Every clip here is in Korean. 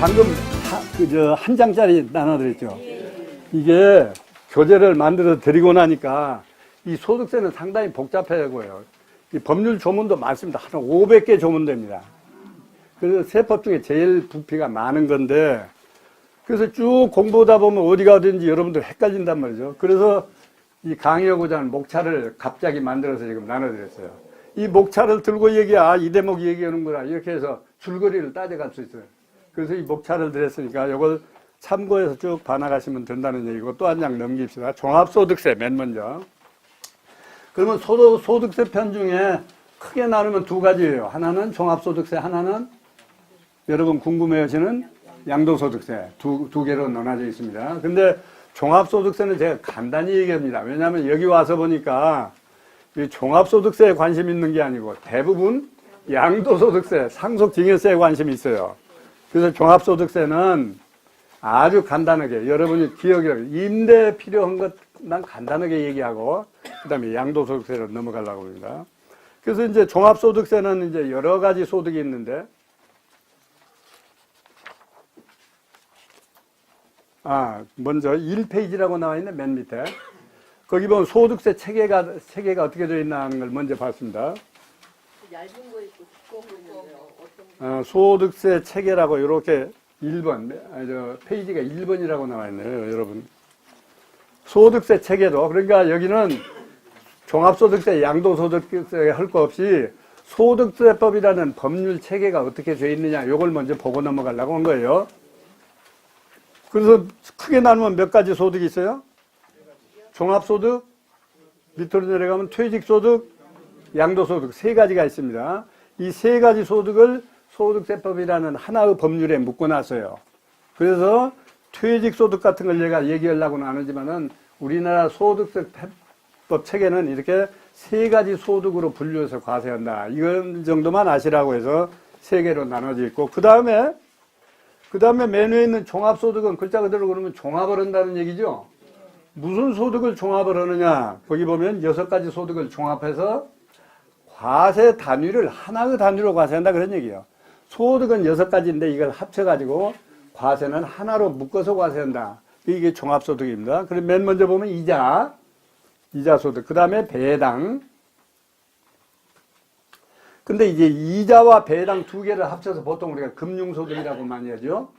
방금 한 장짜리 나눠드렸죠. 이게 교재를 만들어 드리고 나니까 이 소득세는 상당히 복잡해고요. 이 법률 조문도 많습니다. 한 500개 조문됩니다. 그래서 세법 중에 제일 부피가 많은 건데, 그래서 쭉 공부하다 보면 어디가 어딘지 여러분들 헷갈린단 말이죠. 그래서 이 강의하고자 하는 목차를 갑자기 만들어서 지금 나눠드렸어요. 이 목차를 들고 이 대목 얘기하는구나. 이렇게 해서 줄거리를 따져갈 수 있어요. 그래서 이 목차를 드렸으니까 이걸 참고해서 쭉 봐나가시면 된다는 얘기고, 또 한 장 넘깁시다. 종합소득세 맨 먼저. 그러면 소득세 편 중에 크게 나누면 두 가지예요. 하나는 종합소득세, 하나는 여러분 궁금해하시는 양도소득세. 두 개로 나눠져 있습니다. 근데 종합소득세는 제가 간단히 얘기합니다. 왜냐하면 여기 와서 보니까 이 종합소득세에 관심 있는 게 아니고 대부분 양도소득세, 상속증여세에 관심이 있어요. 그래서 종합소득세는 아주 간단하게 여러분이 기억을 임대 필요한 것만 간단하게 얘기하고 그 다음에 양도소득세로 넘어가려고 합니다. 그래서 이제 종합소득세는 이제 여러 가지 소득이 있는데, 먼저 1페이지라고 나와 있는 맨 밑에 거기 보면 소득세 체계가 어떻게 되어 있나는 걸 먼저 봤습니다. 얇은 거 있고 두꺼운 거 있는데요. 소득세 체계라고 이렇게 1번, 페이지가 1번이라고 나와 있네요, 여러분. 소득세 체계도, 그러니까 여기는 종합소득세, 양도소득세 할 거 없이 소득세법이라는 법률 체계가 어떻게 되어 있느냐, 요걸 먼저 보고 넘어가려고 한 거예요. 그래서 크게 나누면 몇 가지 소득이 있어요? 종합소득, 밑으로 내려가면 퇴직소득, 양도소득 세 가지가 있습니다. 이 세 가지 소득을 소득세법이라는 하나의 법률에 묶어놨어요. 그래서 퇴직소득 같은 걸 제가 얘기하려고는 안 하지만은 우리나라 소득세법 체계는 이렇게 세 가지 소득으로 분류해서 과세한다. 이건 정도만 아시라고 해서 세 개로 나눠져 있고, 그 다음에 맨 위에 있는 종합소득은 글자 그대로 그러면 종합을 한다는 얘기죠. 무슨 소득을 종합을 하느냐. 거기 보면 6가지 소득을 종합해서 과세 단위를 하나의 단위로 과세한다 그런 얘기예요. 소득은 6가지인데 이걸 합쳐가지고 과세는 하나로 묶어서 과세한다. 이게 종합소득입니다. 그리고 맨 먼저 보면 이자 소득, 그 다음에 배당. 근데 이제 이자와 배당 두 개를 합쳐서 보통 우리가 금융소득이라고 많이 하죠.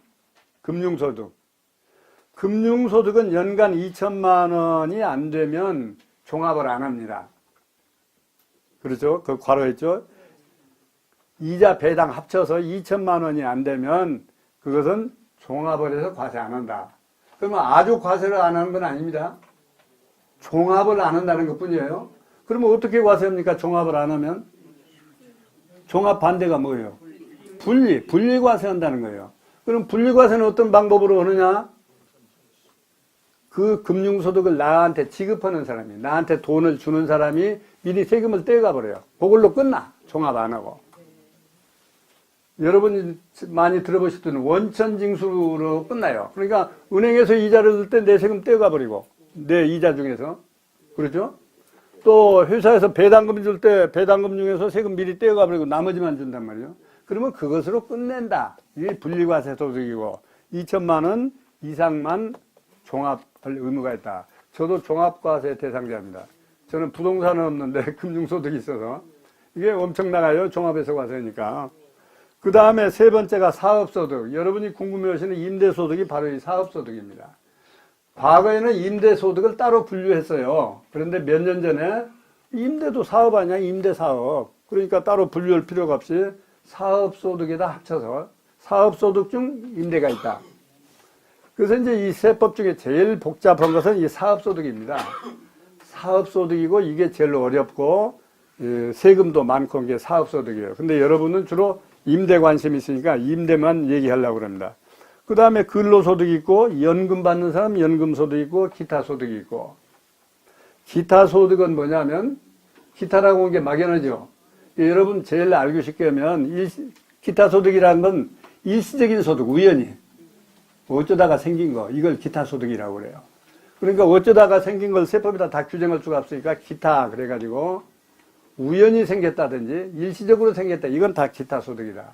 금융소득은 연간 2천만 원이 안 되면 종합을 안 합니다. 그렇죠? 그 괄호 있죠? 이자 배당 합쳐서 2천만 원이 안 되면 그것은 종합을 해서 과세 안 한다. 그러면 아주 과세를 안 하는 건 아닙니다. 종합을 안 한다는 것 뿐이에요. 그러면 어떻게 과세합니까? 종합을 안 하면? 종합 반대가 뭐예요? 분리 과세한다는 거예요. 그럼 분리 과세는 어떤 방법으로 하느냐? 그 금융소득을 나한테 지급하는 사람이, 나한테 돈을 주는 사람이 미리 세금을 떼가 버려요. 그걸로 끝나. 종합 안 하고. 여러분이 많이 들어보셨던 원천징수로 끝나요. 그러니까 은행에서 이자를 줄 때 내 세금 떼가 버리고, 내 이자 중에서. 그렇죠? 또 회사에서 배당금 줄 때 배당금 중에서 세금 미리 떼가 버리고 나머지만 준단 말이에요. 그러면 그것으로 끝낸다. 이게 분리과세 소득이고 2천만 원 이상만 종합할 의무가 있다. 저도 종합과세 대상자입니다. 저는 부동산은 없는데 금융소득이 있어서 이게 엄청 나가요. 종합해서 과세니까. 그 다음에 세 번째가 사업소득. 여러분이 궁금해하시는 임대소득이 바로 이 사업소득입니다. 과거에는 임대소득을 따로 분류했어요. 그런데 몇 년 전에 임대도 사업 아니야? 임대사업. 그러니까 따로 분류할 필요가 없이 사업소득에다 합쳐서 사업소득 중 임대가 있다. 그래서 이제 이 세법 중에 제일 복잡한 것은 이 사업소득입니다. 사업소득이고 이게 제일 어렵고 세금도 많고 이게 사업소득이에요. 근데 여러분은 주로 임대 관심이 있으니까 임대만 얘기하려고 합니다. 그 다음에 근로소득이 있고 연금 받는 사람 연금소득이 있고 기타소득이 있고, 기타소득은 뭐냐면 기타라고 한 게 막연하죠. 여러분 제일 알고 싶게 하면 기타소득이라는 건 일시적인 소득, 우연히 어쩌다가 생긴 거, 이걸 기타소득이라고 그래요. 그러니까 어쩌다가 생긴 걸 세법에다 다 규정할 수가 없으니까 기타 그래가지고 우연히 생겼다든지 일시적으로 생겼다, 이건 다 기타소득이다.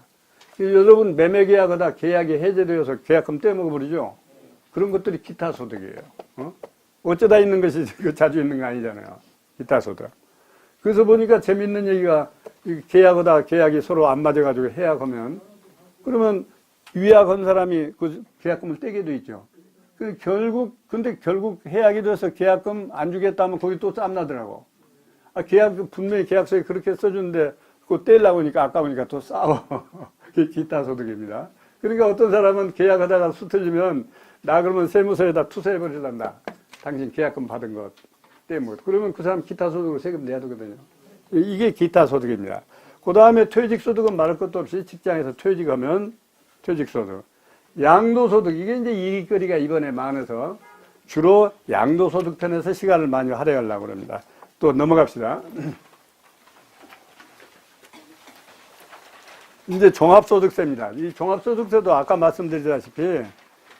여러분 매매 계약하다 계약이 해제되어서 계약금 떼먹어버리죠. 그런 것들이 기타 소득이에요. 어쩌다 있는 것이 자주 있는 거 아니잖아요. 기타 소득. 그래서 보니까 재밌는 얘기가 계약하다 계약이 서로 안 맞아가지고 해약하면 그러면 위약한 사람이 그 계약금을 떼게 돼 있죠. 근데 결국 해약이 돼서 계약금 안 주겠다 하면 거기 또 쌈나더라고. 분명히 계약서에 그렇게 써주는데 그거 떼려고 하니까 아까우니까 또 싸워. 기타 소득입니다. 그러니까 어떤 사람은 계약하다가 수틀리면 나 그러면 세무서에다 투세해버리란다. 당신 계약금 받은 것 때문에. 그러면 그 사람 기타 소득으로 세금 내야 되거든요. 이게 기타 소득입니다. 그 다음에 퇴직 소득은 말할 것도 없이 직장에서 퇴직하면 퇴직 소득. 양도소득, 이게 이제 이익거리가 이번에 많아서 주로 양도소득 편에서 시간을 많이 할애하려고 합니다. 또 넘어갑시다. 이제 종합소득세입니다. 이 종합소득세도 아까 말씀드리다시피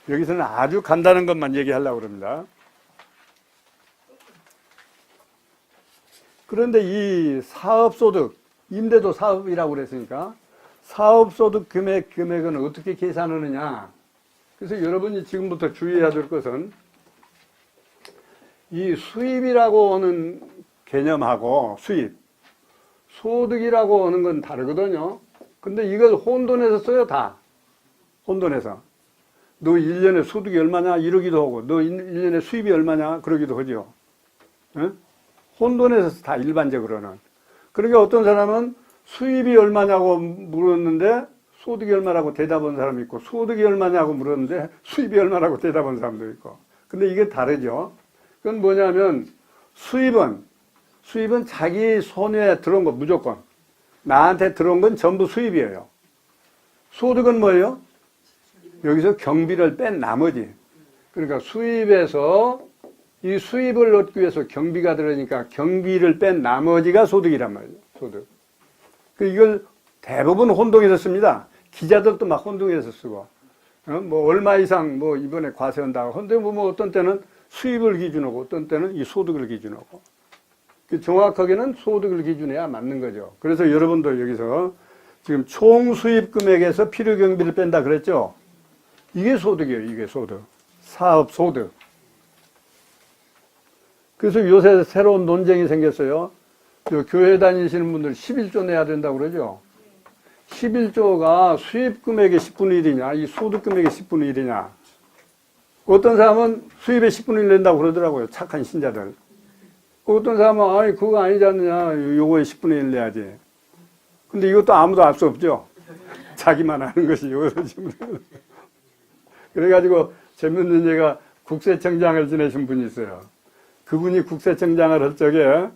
여기서는 아주 간단한 것만 얘기하려고 합니다. 그런데 이 사업소득, 임대도 사업이라고 그랬으니까 사업소득 금액은 어떻게 계산하느냐. 그래서 여러분이 지금부터 주의해야 될 것은 이 수입이라고 하는 개념하고 수입, 소득이라고 하는 건 다르거든요. 근데 이걸 혼돈해서 써요, 다. 혼돈해서. 너 1년에 소득이 얼마냐? 이러기도 하고, 너 1년에 수입이 얼마냐? 그러기도 하죠. 응? 혼돈해서 다 일반적으로는. 그러니까 어떤 사람은 수입이 얼마냐고 물었는데 소득이 얼마라고 대답한 사람이 있고, 소득이 얼마냐고 물었는데 수입이 얼마라고 대답한 사람도 있고. 근데 이게 다르죠. 그건 뭐냐면 수입은 자기 손에 들어온 거 무조건. 나한테 들어온 건 전부 수입이에요. 소득은 뭐예요? 여기서 경비를 뺀 나머지. 그러니까 수입에서 이 수입을 얻기 위해서 경비가 들어가니까 경비를 뺀 나머지가 소득이란 말이에요. 소득. 이걸 대부분 혼동해서 씁니다. 기자들도 막 혼동해서 쓰고. 뭐 얼마 이상 뭐 이번에 과세한다고. 근데 뭐 어떤 때는 수입을 기준하고 어떤 때는 이 소득을 기준하고. 정확하게는 소득을 기준해야 맞는 거죠. 그래서 여러분도 여기서 지금 총 수입 금액에서 필요 경비를 뺀다 그랬죠? 이게 소득이에요. 이게 소득. 사업 소득. 그래서 요새 새로운 논쟁이 생겼어요. 교회 다니시는 분들 11조 내야 된다고 그러죠? 11조가 수입 금액의 10분의 1이냐, 이 소득 금액의 10분의 1이냐. 어떤 사람은 수입의 10분의 1 낸다고 그러더라고요. 착한 신자들. 어떤 사람은, 아니, 그거 아니지 않느냐. 요거에 10분의 1 내야지. 근데 이것도 아무도 알 수 없죠. 자기만 아는 것이 여기서 지금. 그래가지고 재밌는 얘가 국세청장을 지내신 분이 있어요. 그분이 국세청장을 할 적에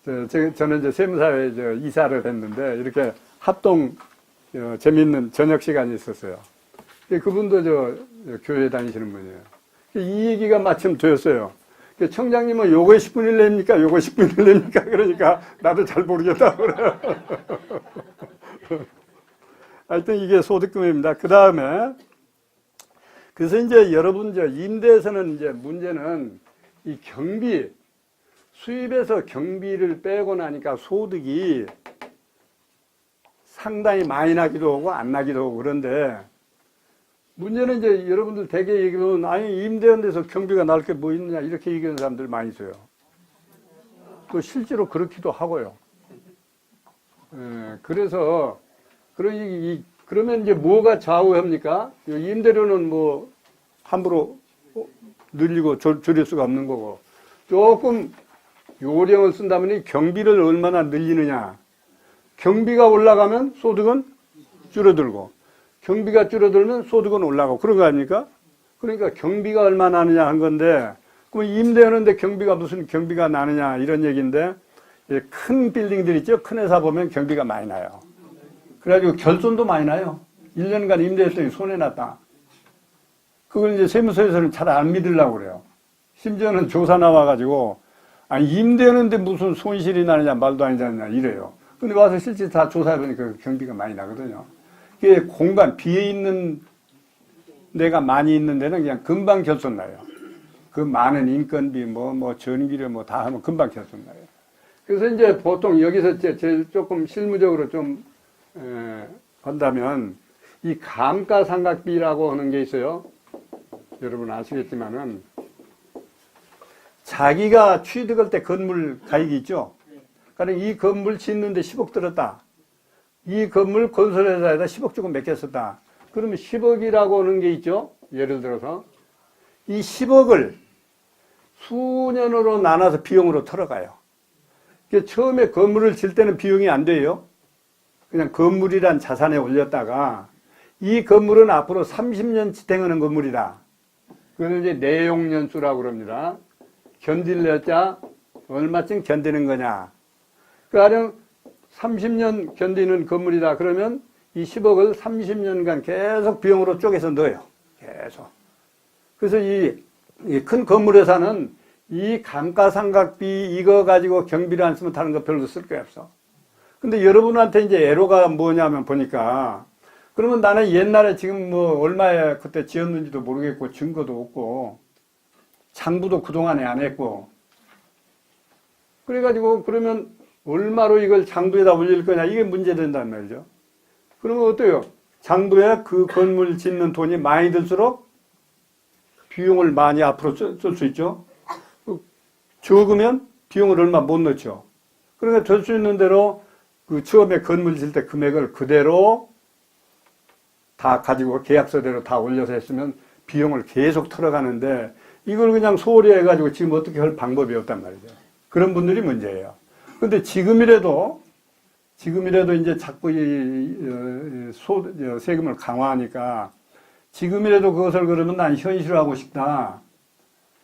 저는 이제 세무사에 이사를 했는데 이렇게 합동 재밌는 저녁 시간이 있었어요. 그분도 교회 다니시는 분이에요. 이 얘기가 마침 되었어요. 청장님은 요거에 10분의 1 냅니까? 요거 10분의 1 냅니까? 그러니까 나도 잘 모르겠다고 그래요. 하여튼 이게 소득금입니다. 그 다음에 그래서 이제 여러분 임대에서는 이제 문제는 이 경비, 수입에서 경비를 빼고 나니까 소득이 상당히 많이 나기도 하고 안 나기도 하고 그런데 문제는 이제 여러분들 대개 얘기하면 아니 임대한 데서 경비가 날 게 뭐 있느냐 이렇게 얘기하는 사람들 많이 있어요. 또 실제로 그렇기도 하고요. 그래서 그러면 이제 뭐가 좌우합니까? 임대료는 뭐 함부로 늘리고 줄일 수가 없는 거고 조금 요령을 쓴다면 경비를 얼마나 늘리느냐. 경비가 올라가면 소득은 줄어들고 경비가 줄어들면 소득은 올라가고 그런 거 아닙니까? 그러니까 경비가 얼마나 나느냐 한 건데 그럼 임대하는데 경비가 무슨 경비가 나느냐 이런 얘기인데 큰 빌딩들 있죠? 큰 회사 보면 경비가 많이 나요. 그래가지고 결손도 많이 나요. 1년간 임대했더니 손해났다. 그걸 이제 세무서에서는 잘 안 믿으려고 그래요. 심지어는 조사 나와가지고 아니 임대하는데 무슨 손실이 나느냐 말도 아니지 않느냐 이래요. 근데 와서 실제 다 조사해보니까 경비가 많이 나거든요. 이게 공간 비어 있는 데가 많이 있는 데는 그냥 금방 결손 나요. 그 많은 인건비 뭐 전기료 뭐 다 하면 금방 결손 나요. 그래서 이제 보통 여기서 제일 조금 실무적으로 좀 한다면 이 감가상각비라고 하는 게 있어요. 여러분 아시겠지만은 자기가 취득할 때 건물 가액이 있죠. 그러니까 이 건물 짓는데 10억 들었다. 이 건물 건설회사에다 10억 주고 맡겼었다. 그러면 10억이라고 하는 게 있죠. 예를 들어서 이 10억을 수년으로 나눠서 비용으로 털어가요. 처음에 건물을 질 때는 비용이 안 돼요. 그냥 건물이란 자산에 올렸다가 이 건물은 앞으로 30년 지탱하는 건물이다. 그걸 이제 내용연수라고 그럽니다. 견딜려자 얼마쯤 견디는 거냐. 가령 30년 견디는 건물이다. 그러면 이 10억을 30년간 계속 비용으로 쪼개서 넣어요. 계속. 그래서 이 큰 건물회사는 이 감가상각비 이거 가지고 경비를 안 쓰면 다른 거 별로 쓸 게 없어. 근데 여러분한테 이제 애로가 뭐냐면 보니까 그러면 나는 옛날에 지금 뭐 얼마에 그때 지었는지도 모르겠고 증거도 없고 장부도 그동안에 안 했고 그래가지고 그러면 얼마로 이걸 장부에다 올릴 거냐 이게 문제된단 말이죠. 그러면 어때요? 장부에 그 건물 짓는 돈이 많이 들수록 비용을 많이 앞으로 쓸 수 있죠. 적으면 비용을 얼마 못 넣죠. 그러니까 될 수 있는 대로 그 처음에 건물 질 때 금액을 그대로 다 가지고 계약서대로 다 올려서 했으면 비용을 계속 털어가는데 이걸 그냥 소홀히 해가지고 지금 어떻게 할 방법이 없단 말이죠. 그런 분들이 문제예요. 근데 지금이라도 이제 자꾸 세금을 강화하니까 지금이라도 그것을 그러면 난 현실화하고 싶다.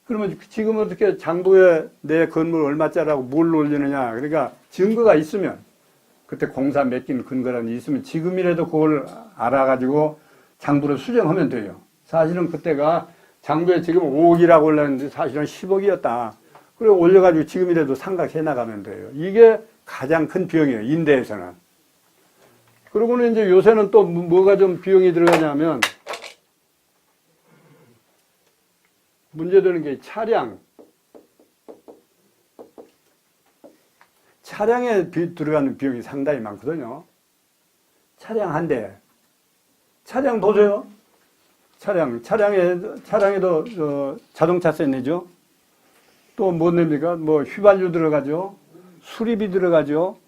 그러면 지금 어떻게 장부에 내 건물 얼마짜리라고 뭘 올리느냐. 그러니까 증거가 있으면 그때 공사 맡긴 근거라는 게 있으면 지금이라도 그걸 알아가지고 장부를 수정하면 돼요. 사실은 그때가 장부에 지금 5억이라고 올렸는데 사실은 10억이었다. 그리고 올려가지고 지금이라도 상각해 나가면 돼요. 이게 가장 큰 비용이에요. 임대에서는. 그러고는 이제 요새는 또 뭐가 좀 비용이 들어가냐면 문제되는 게 차량에 들어가는 비용이 상당히 많거든요. 차량 한 대. 차량 보세요. 차량에도 자동차세 내죠. 또 뭐 냅니까? 뭐 휘발유 들어가죠. 수리비 들어가죠.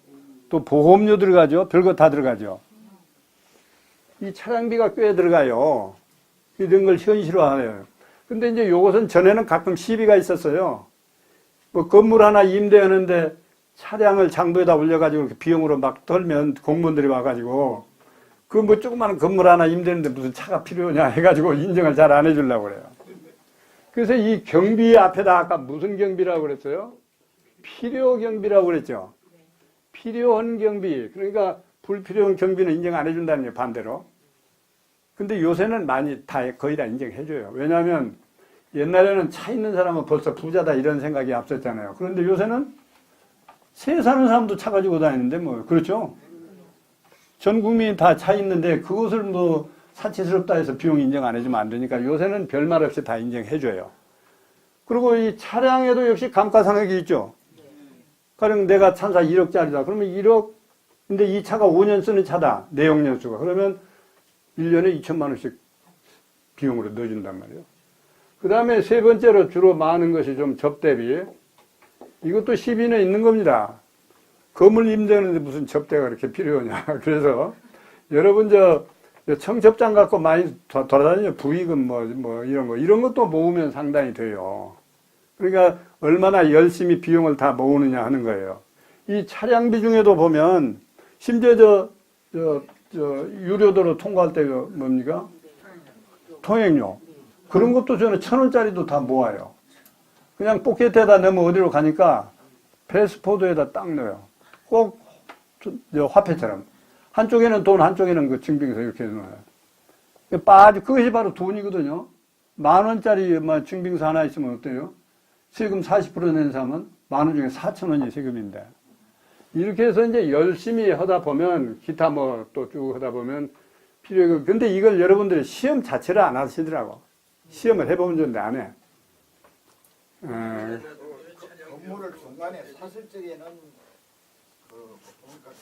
또 보험료 들어가죠. 별거 다 들어가죠. 이 차량비가 꽤 들어가요. 이런 걸 현실화해요. 근데 이제 요것은 전에는 가끔 시비가 있었어요. 뭐 건물 하나 임대하는데 차량을 장부에다 올려가지고 이렇게 비용으로 막 떨면 공무원들이 와가지고 그 뭐 조그마한 건물 하나 임대하는데 무슨 차가 필요하냐 해가지고 인정을 잘 안 해주려고 그래요. 그래서 이 경비 앞에다 아까 무슨 경비라고 그랬어요? 필요 경비라고 그랬죠. 필요한 경비. 그러니까 불필요한 경비는 인정 안 해준다는 게 반대로. 근데 요새는 거의 다 인정해줘요. 왜냐하면 옛날에는 차 있는 사람은 벌써 부자다 이런 생각이 앞섰잖아요. 그런데 요새는 새 사는 사람도 차 가지고 다니는데 뭐 그렇죠. 전 국민이 다 차 있는데 그것을 뭐 사치스럽다 해서 비용 인정 안 해주면 안 되니까 요새는 별말 없이 다 인정해줘요. 그리고 이 차량에도 역시 감가상각이 있죠. 가령 내가 찬사 1억짜리다. 그러면 1억, 근데 이 차가 5년 쓰는 차다. 내용연수가. 그러면 1년에 2천만 원씩 비용으로 넣어준단 말이에요. 그 다음에 세 번째로 주로 많은 것이 좀 접대비. 이것도 시비는 있는 겁니다. 건물 임대하는데 무슨 접대가 그렇게 필요하냐. 그래서 여러분 청첩장 갖고 많이 돌아다니죠. 부의금 이런 것도 모으면 상당히 돼요. 그러니까 얼마나 열심히 비용을 다 모으느냐 하는 거예요. 이 차량비 중에도 보면 심지어 유료도로 통과할 때 뭡니까? 통행료. 그런 것도 저는 1,000원짜리도 다 모아요. 그냥 포켓에다 넣으면 어디로 가니까 패스포드에다 딱 넣어요. 꼭 화폐처럼. 한쪽에는 돈, 한쪽에는 그 증빙서 이렇게 넣어요. 그것이 바로 돈이거든요. 10,000원짜리 증빙서 하나 있으면 어때요? 세금 40% 낸 사람은 10,000원 중에 4,000원이 세금인데. 이렇게 해서 이제 열심히 하다 보면, 기타 또 쭉 하다 보면 필요해. 근데 이걸 여러분들이 시험 자체를 안 하시더라고. 시험을 해보면 좋은데 안 해. 건물을 중간에 샀을 적에는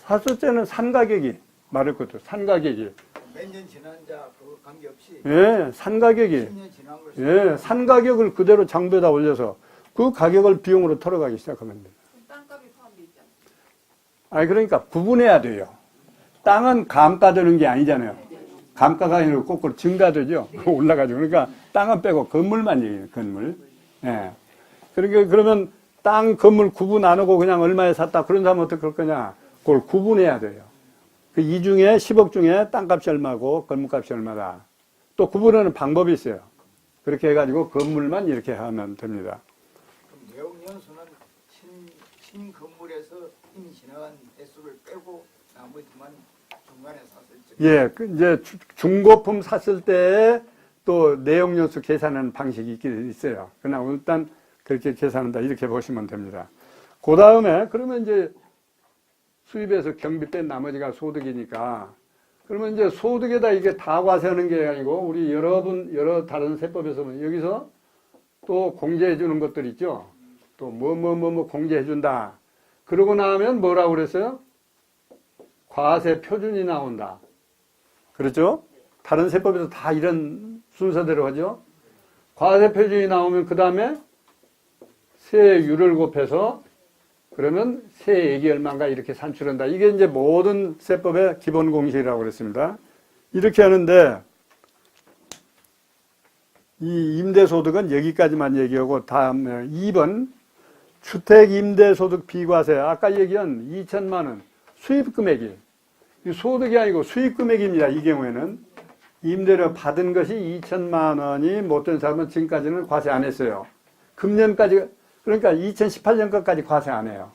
샀을 때는 산 가격이 말할 것도 산가격이. 몇 년 지난 자 그거 관계없이 예, 산가격이. 10년 지난 걸 예, 산가격을 그대로 장부에다 올려서 그 가격을 비용으로 털어가기 시작하면 돼요. 땅값이 포함되어 있지 않습니까? 아니, 그러니까 구분해야 돼요. 땅은 감가되는 게 아니잖아요. 감가가 아니라 거꾸로 증가되죠. 올라가죠. 그러니까 땅은 빼고 건물만 얘기해요, 건물. 예. 그러니까 그러면 땅, 건물 구분 안 하고 그냥 얼마에 샀다. 그런 사람은 어떻게 할 거냐. 그걸 구분해야 돼요. 그 이 중에 10억 중에 땅값이 얼마고 건물값이 얼마다. 또 구분하는 방법이 있어요. 그렇게 해가지고 건물만 이렇게 하면 됩니다. 그럼 내용연수는 신건물에서 이미 지나간 대수를 빼고 나머지만 중간에 샀을 때 예, 그 이제 중고품 샀을 때 또 내용연수 계산하는 방식이 있긴 있어요. 그러나 일단 그렇게 계산한다 이렇게 보시면 됩니다. 그 다음에 그러면 이제 수입에서 경비 뺀 나머지가 소득이니까 그러면 이제 소득에다 이게 다 과세하는 게 아니고 우리 여러 다른 세법에서 여기서 또 공제해 주는 것들 있죠. 또 뭐 공제해 준다. 그러고 나면 뭐라고 그랬어요? 과세 표준이 나온다. 그렇죠? 다른 세법에서 다 이런 순서대로 하죠. 과세 표준이 나오면 그 다음에 세율을 곱해서 그러면 세액이 얼마인가 이렇게 산출한다. 이게 이제 모든 세법의 기본 공식이라고 그랬습니다. 이렇게 하는데 이 임대소득은 여기까지만 얘기하고 다음에 2번 주택 임대소득 비과세. 아까 얘기한 2천만 원 수입금액이 이 소득이 아니고 수입금액입니다. 이 경우에는 임대료 받은 것이 2천만 원이 못된 사람은 지금까지는 과세 안 했어요. 금년까지 그러니까 2018년까지 과세 안 해요.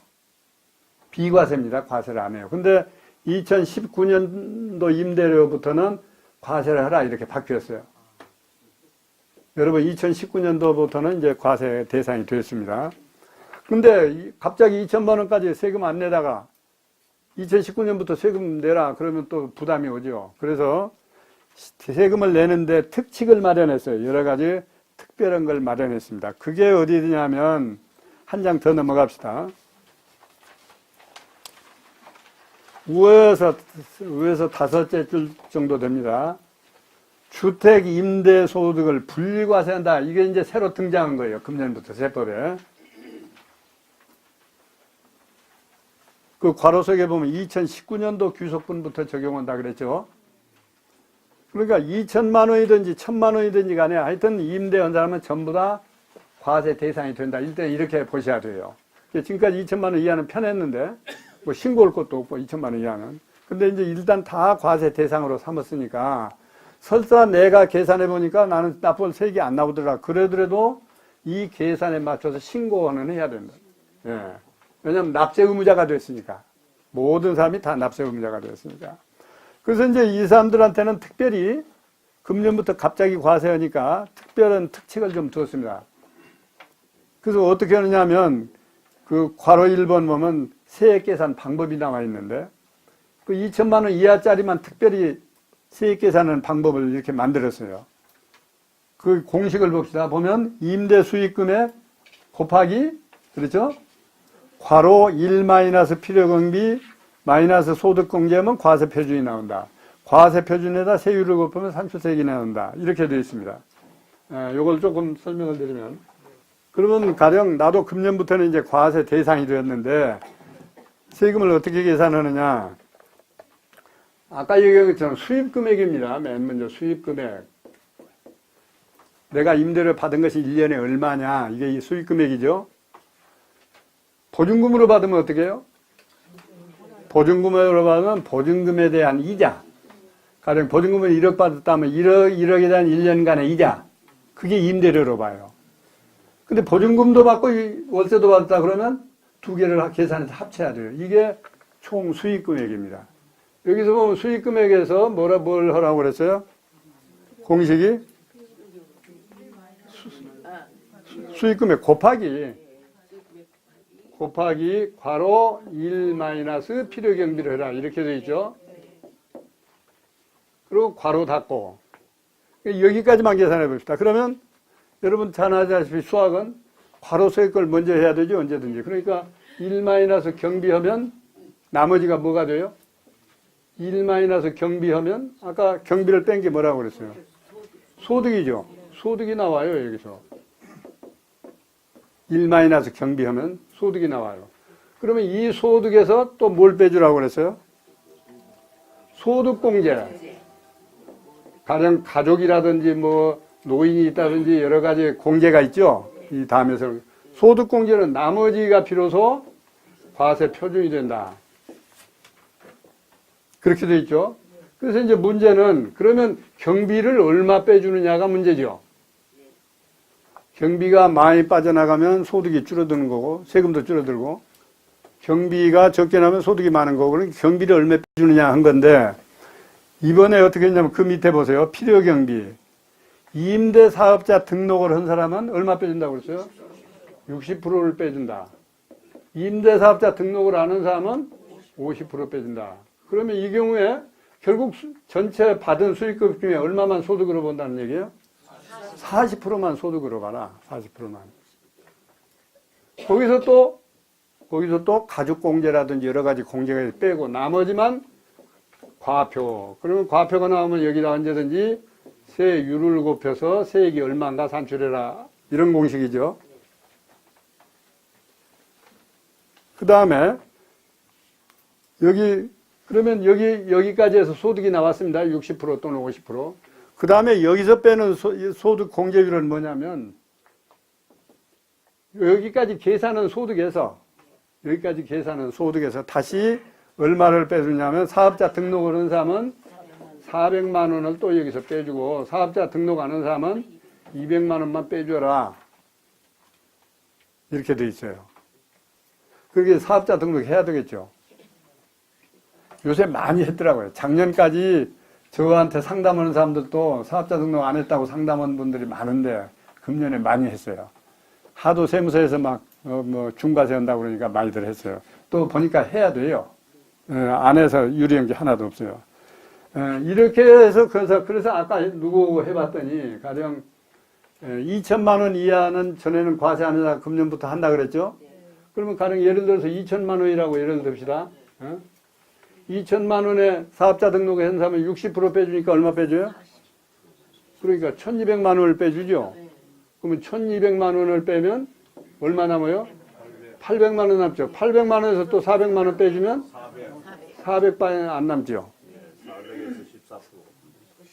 비과세입니다. 과세를 안 해요. 근데 2019년도 임대료부터는 과세를 하라 이렇게 바뀌었어요. 여러분 2019년도부터는 이제 과세 대상이 됐습니다. 근데 갑자기 2천만 원까지 세금 안 내다가 2019년부터 세금 내라 그러면 또 부담이 오죠. 그래서 세금을 내는데 특칙을 마련했어요. 여러 가지 특별한 걸 마련했습니다. 그게 어디냐면 한 장 더 넘어갑시다. 위에서 다섯째 줄 정도 됩니다. 주택 임대 소득을 분리과세한다. 이게 이제 새로 등장한 거예요. 금년부터 세법에. 그 괄호석에 보면 2019년도 규속분부터 적용한다 그랬죠. 그러니까 2천만 원이든지 1,000만 원이든지 간에 하여튼 임대한 사람은 전부 다 과세 대상이 된다. 일단 이렇게 보셔야 돼요. 지금까지 2천만 원 이하는 편했는데 뭐 신고할 것도 없고 2천만 원 이하는. 근데 이제 일단 다 과세 대상으로 삼았으니까 설사 내가 계산해 보니까 나는 납부할 세액이 안 나오더라. 그러더라도 이 계산에 맞춰서 신고는 해야 된다. 예. 왜냐하면 납세 의무자가 됐으니까. 모든 사람이 다 납세 의무자가 됐으니까. 그래서 이제 이 사람들한테는 특별히 금년부터 갑자기 과세하니까 특별한 특칙을 좀 두었습니다. 그래서 어떻게 하느냐 하면 그 괄호 1번 보면 세액 계산 방법이 나와 있는데 그 2천만 원 이하짜리만 특별히 세액 계산하는 방법을 이렇게 만들었어요. 그 공식을 봅시다. 보면 임대 수익금액 곱하기 그렇죠? 괄호 1 마이너스 필요경비 마이너스 소득공제하면 과세 표준이 나온다. 과세 표준에다 세율을 곱하면 산출세액이 나온다. 이렇게 되어 있습니다. 요걸 조금 설명을 드리면 그러면 가령 나도 금년부터는 이제 과세 대상이 되었는데 세금을 어떻게 계산하느냐. 아까 얘기한 것처럼 수입금액입니다. 맨 먼저 수입금액. 내가 임대료 받은 것이 1년에 얼마냐. 이게 이 수입금액이죠. 보증금으로 받으면 어떻게 해요? 보증금으로 받으면 보증금에 대한 이자. 가령 보증금을 1억 받았다면 1억에 대한 1년간의 이자. 그게 임대료로 봐요. 근데 보증금도 받고 월세도 받았다 그러면 두 개를 계산해서 합쳐야 돼요. 이게 총 수익금액입니다. 여기서 보면 수익금액에서 뭘 하라고 그랬어요? 공식이? 수익금액 곱하기 괄호 1 마이너스 필요경비를 해라. 이렇게 되어 있죠. 그리고 괄호 닫고. 여기까지만 계산해 봅시다. 그러면 여러분 잘 아시다시피 수학은 괄호 속의 걸 먼저 해야 되죠. 언제든지. 그러니까 1 마이너스 경비하면 나머지가 뭐가 돼요? 1 마이너스 경비하면 아까 경비를 뺀 게 뭐라고 그랬어요? 소득이죠. 소득이 나와요, 여기서. 1 마이너스 경비하면 소득이 나와요. 그러면 이 소득에서 또 뭘 빼주라고 그랬어요? 소득공제. 가령 가족이라든지 뭐 노인이 있다든지 여러 가지 공제가 있죠. 이 다음에서 소득공제는 나머지가 비로소 과세 표준이 된다. 그렇게 돼 있죠. 그래서 이제 문제는 그러면 경비를 얼마 빼주느냐가 문제죠. 경비가 많이 빠져나가면 소득이 줄어드는 거고 세금도 줄어들고 경비가 적게 나면 소득이 많은 거고 그러니까 경비를 얼마 빼주느냐 한 건데 이번에 어떻게 했냐면 그 밑에 보세요. 필요경비. 임대사업자 등록을 한 사람은 얼마 빼준다고 그랬어요? 60%를 빼준다. 임대사업자 등록을 안 한 사람은 50% 빼준다. 그러면 이 경우에 결국 전체 받은 수익금 중에 얼마만 소득으로 본다는 얘기예요? 40%만 소득으로 봐라. 40%만. 거기서 또 가족공제라든지 여러 가지 공제가 빼고 나머지만 과표. 그러면 과표가 나오면 여기다 언제든지 세율을 곱해서 세액이 얼마인가 산출해라. 이런 공식이죠. 그 다음에 그러면 여기까지 해서 소득이 나왔습니다. 60% 또는 50%. 그 다음에 여기서 빼는 소득 공제율은 뭐냐면 여기까지 계산한 소득에서 다시 얼마를 빼주냐면 사업자 등록을 한 사람은 400만 원을 또 여기서 빼주고 사업자 등록 안 한 사람은 200만 원만 빼줘라. 이렇게 돼 있어요. 그게 사업자 등록해야 되겠죠. 요새 많이 했더라고요. 작년까지 저한테 상담하는 사람들도 사업자 등록 안 했다고 상담한 분들이 많은데 금년에 많이 했어요. 하도 세무서에서 막 중과세 한다고 그러니까 많이들 했어요. 또 보니까 해야 돼요. 안 해서 유리한 게 하나도 없어요. 이렇게 해서 그래서 아까 누구 해봤더니 가령 2천만 원 이하는 전에는 과세 안 해서 금년부터 한다 그랬죠. 그러면 가령 예를 들어서 2천만 원이라고 예를 듭시다. 2천만 원에 사업자 등록에 한 사람은 60% 빼주니까 얼마 빼줘요? 그러니까 1,200만 원을 빼주죠. 그러면 1,200만 원을 빼면 얼마 남아요? 800만 원 남죠. 800만 원에서 또 400만 원 빼주면 400만 안 남죠.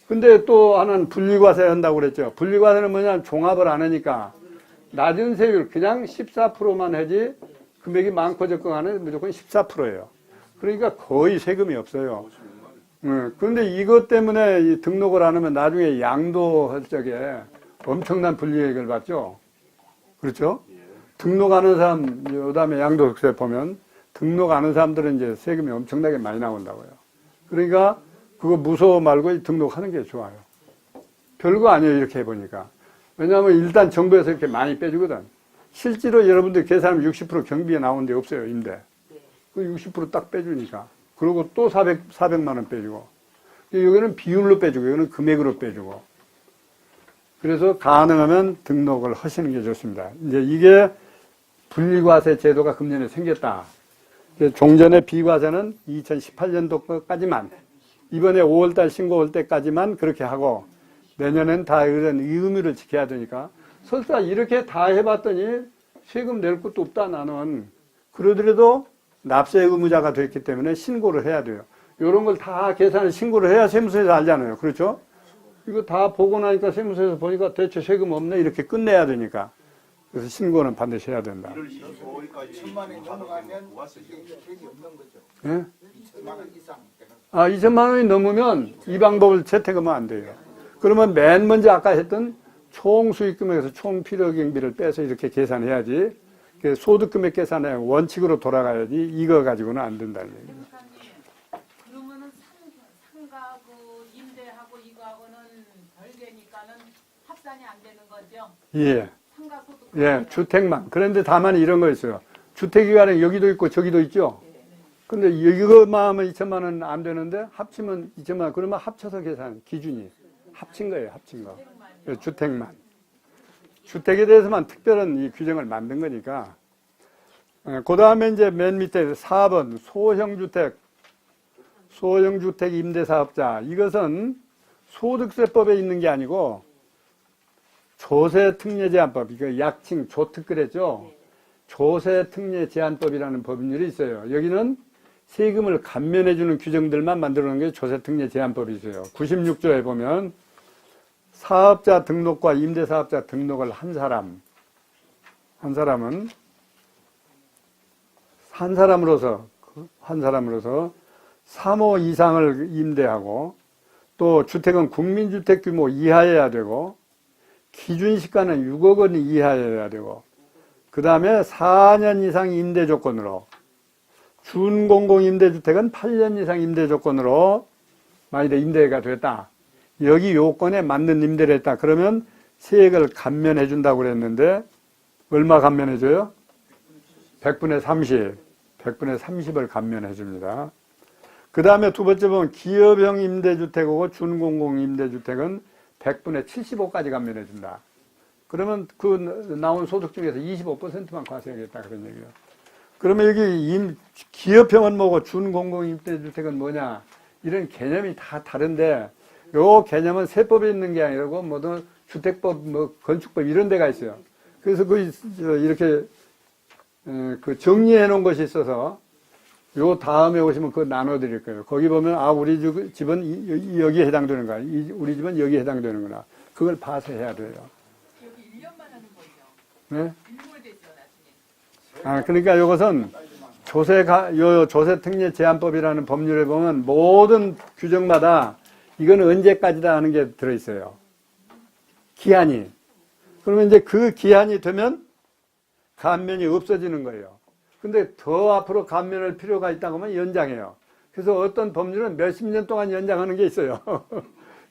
근데 또 하나는 분리과세 한다고 그랬죠. 분리과세는 뭐냐면 종합을 안 하니까 낮은 세율 그냥 14%만 하지 금액이 많고 적고 하는 무조건 14%예요. 그러니까 거의 세금이 없어요. 그런데 이것 때문에 이 등록을 안 하면 나중에 양도할 적에 엄청난 불이익을 받죠. 그렇죠? 등록 안 하는 사람, 그 다음에 양도세 보면 등록 안 하는 사람들은 이제 세금이 엄청나게 많이 나온다고요. 그러니까 그거 무서워 말고 등록하는 게 좋아요. 별거 아니에요, 이렇게 해보니까. 왜냐하면 일단 정부에서 이렇게 많이 빼주거든. 실제로 여러분들 계산하면 60% 경비에 나온 데 없어요, 임대. 그 60% 딱 빼주니까. 그리고 또 400만 원 빼주고. 여기는 비율로 빼주고, 여기는 금액으로 빼주고. 그래서 가능하면 등록을 하시는 게 좋습니다. 이제 이게 분리과세 제도가 금년에 생겼다. 종전의 비과세는 2018년도까지만, 이번에 5월달 신고 올 때까지만 그렇게 하고, 내년엔 다 이런 의무를 지켜야 되니까. 설사 이렇게 다 해봤더니 세금 낼 것도 없다, 나는. 그러더라도 납세 의무자가 됐기 때문에 신고를 해야 돼요. 이런 걸 다 계산을 신고를 해야 세무서에서 알잖아요. 그렇죠? 이거 다 보고 나니까 세무서에서 보니까 대체 세금 없네 이렇게 끝내야 되니까. 그래서 신고는 반드시 해야 된다. 2천만 원이 넘어가면 혜택이 없는 거죠. 예? 2천만 원 이상. 2천만 원이 넘으면 이 방법을 채택하면 안 돼요. 그러면 맨 먼저 아까 했던 총 수익금액에서 총 필요경비를 빼서 이렇게 계산해야지. 소득금액 계산에 원칙으로 돌아가야지 이거 가지고는 안 된다는 얘기예요. 그러면은 상가고 임대하고 이거하고는 별개니까는 합산이 안 되는 거죠? 예. 상가 소득. 예, 주택만. 그런데 다만 이런 거 있어요. 주택이 가령 여기도 있고 저기도 있죠. 근데 이것만 하면 2천만 원 안 되는데 합치면 2천만 원. 그러면 합쳐서 계산 기준이 합친 거예요. 합친 거. 주택만. 주택에 대해서만 특별한 이 규정을 만든 거니까. 그 다음에 이제 맨 밑에 4번 소형주택. 소형주택 임대사업자, 이것은 소득세법에 있는 게 아니고 조세특례제한법, 이거 약칭 조특 그랬죠. 조세특례제한법이라는 법률이 있어요. 여기는 세금을 감면해주는 규정들만 만들어 놓은 게 조세특례제한법이 있어요. 96조에 보면 사업자 등록과 임대사업자 등록을 한 사람으로서 3호 이상을 임대하고 또 주택은 국민주택 규모 이하여야 되고 기준시가는 6억 원 이하여야 되고 그 다음에 4년 이상 임대 조건으로 준공공임대주택은 8년 이상 임대 조건으로 만약에 임대가 됐다. 여기 요건에 맞는 임대를 했다. 그러면 세액을 감면해 준다고 그랬는데 얼마 감면해 줘요? 100분의 30. 100분의 30을 감면해 줍니다. 그 다음에 두 번째 보면 기업형 임대주택하고 준공공 임대주택은 100분의 75까지 감면해 준다. 그러면 그 나온 소득 중에서 25%만 과세하겠다 그런 얘기예요. 그러면 여기 기업형은 뭐고 준공공 임대주택은 뭐냐 이런 개념이 다 다른데 요 개념은 세법에 있는 게 아니고 뭐든 주택법, 뭐 건축법 이런 데가 있어요. 그래서 이렇게 그 정리해 놓은 것이 있어서 요 다음에 오시면 그거 나눠 드릴 거예요. 거기 보면 우리 집은 여기에 해당되는 거야. 우리 집은 여기에 해당되는구나. 그걸 봐서 해야 돼요. 여기 1년만 하는 거죠. 네? 일몰되죠 나중에. 그러니까 이것은 조세특례 제한법이라는 법률에 보면 모든 규정마다 이거는 언제까지다 하는 게 들어있어요. 기한이. 그러면 이제 그 기한이 되면 감면이 없어지는 거예요. 근데 더 앞으로 감면할 필요가 있다고 하면 연장해요. 그래서 어떤 법률은 몇십 년 동안 연장하는 게 있어요.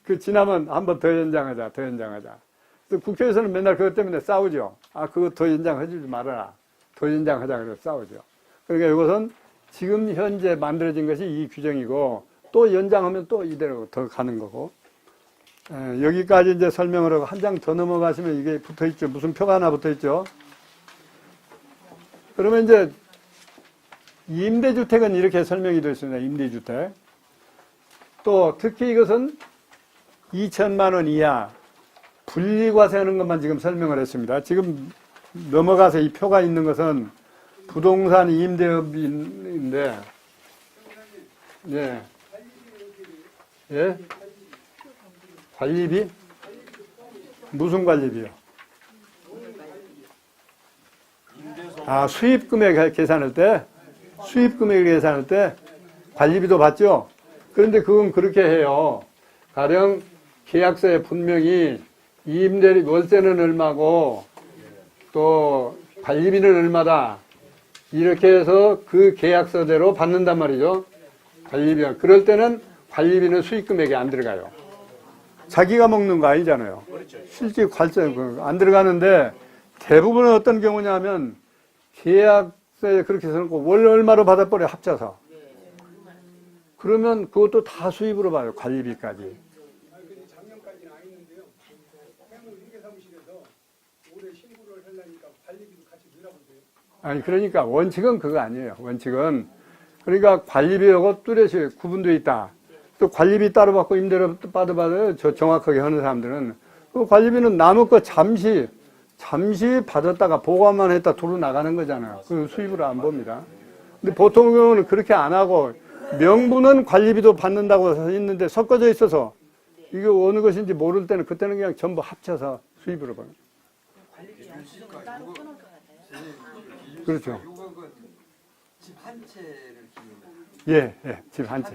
그 지나면 한 번 더 연장하자. 그래서 국회에서는 맨날 그것 때문에 싸우죠. 그거 더 연장해주지 말아라. 더 연장하자 그래서 싸우죠. 그러니까 이것은 지금 현재 만들어진 것이 이 규정이고 또 연장하면 또 이대로 더 가는 거고. 여기까지 이제 설명을 하고 한 장 더 넘어가시면 이게 붙어 있죠. 무슨 표가 하나 붙어 있죠. 그러면 이제 임대주택은 이렇게 설명이 되어 있습니다. 임대주택. 또 특히 이것은 2천만 원 이하 분리과세하는 것만 지금 설명을 했습니다. 지금 넘어가서 이 표가 있는 것은 부동산 임대업인데, 예. 예? 관리비? 무슨 관리비요? 수입금액 계산할 때, 관리비도 받죠? 그런데 그건 그렇게 해요. 가령 계약서에 분명히 월세는 얼마고, 또 관리비는 얼마다. 이렇게 해서 그 계약서대로 받는단 말이죠. 관리비가. 그럴 때는 관리비는 수익금액에 안 들어가요. 자기가 먹는 거 아니잖아요. 실제 관세 안 들어가는데 대부분은 어떤 경우냐면 계약서에 그렇게 써놓고 월 얼마로 받아버려 합쳐서. 그러면 그것도 다 수입으로 봐요. 관리비까지. 작년까지는 아니는데요. 해무 회계사무실에서 올해 신고를 하려니까 관리비도 같이 넣으라고. 그러니까 원칙은 그거 아니에요. 원칙은 그러니까 관리비하고 뚜렷이 구분되어 있다. 또 관리비 따로 받고 임대료 받아요. 저 정확하게 하는 사람들은 그 관리비는 남은 거 잠시 받았다가 보관만 했다 도로 나가는 거잖아요. 그 수입으로 안 봅니다. 근데 보통 경우는 그렇게 안 하고 명분은 관리비도 받는다고 있는데 섞어져 있어서 이게 어느 것인지 모를 때는 그때는 그냥 전부 합쳐서 수입으로 봐요. 그렇죠. 집 한 채를 집 한 채.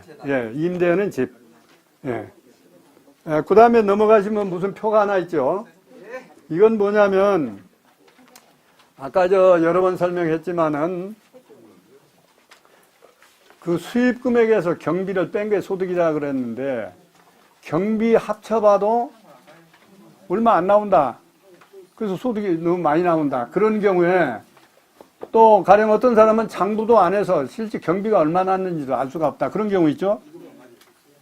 임대는 집. 그 다음에 넘어가시면 무슨 표가 하나 있죠. 이건 뭐냐면, 아까 여러 번 설명했지만은, 그 수입 금액에서 경비를 뺀 게 소득이라 그랬는데, 경비 합쳐봐도 얼마 안 나온다. 그래서 소득이 너무 많이 나온다. 그런 경우에, 또 가령 어떤 사람은 장부도 안 해서 실제 경비가 얼마 났는지도 알 수가 없다. 그런 경우 있죠.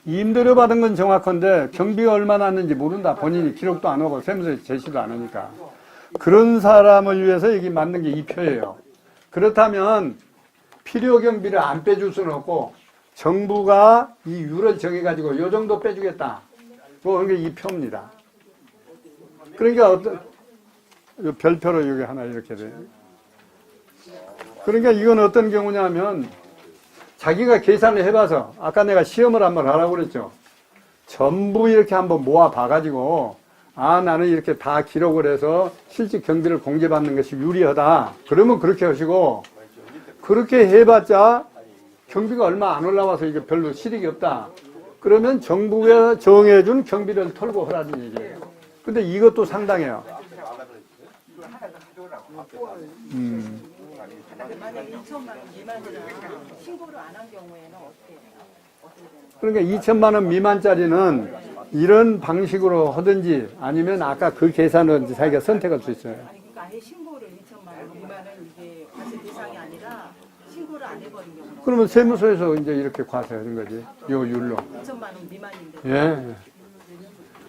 임대료 받은 건 정확한데 경비가 얼마 났는지 모른다. 본인이 기록도 안 하고 세무서에 제시도 안 하니까. 그런 사람을 위해서 여기 만든 게 이 표예요. 그렇다면 필요 경비를 안 빼줄 수는 없고 정부가 이 율을 정해가지고 요 정도 빼주겠다. 뭐 그런 게 이 표입니다. 그러니까 어떤 요 별표로 여기 하나 이렇게 돼요. 그러니까 이건 어떤 경우냐면 자기가 계산을 해봐서 아까 내가 시험을 한번 하라고 그랬죠. 전부 이렇게 한번 모아 봐가지고 아 나는 이렇게 다 기록을 해서 실직 경비를 공개받는 것이 유리하다. 그러면 그렇게 하시고 그렇게 해봤자 경비가 얼마 안 올라와서 이게 별로 실익이 없다. 그러면 정부가 정해준 경비를 털고 하라는 얘기예요. 근데 이것도 상당해요. 만약에 2천만 원 미만이라 신고를 안 한 경우에는 어떻게 되는 거예요? 그러니까 2천만 원 미만짜리는 이런 방식으로 하든지 아니면 아까 그 계산을 자기가 선택할 수 있어요. 아니 그러니까 아예 신고를 2천만 원 미만은 이게 과세 대상이 아니라 신고를 안 해버린 경우는 그러면 세무서에서 이제 이렇게 과세하는 거지. 요 율로. 2천만 원 미만인데 예.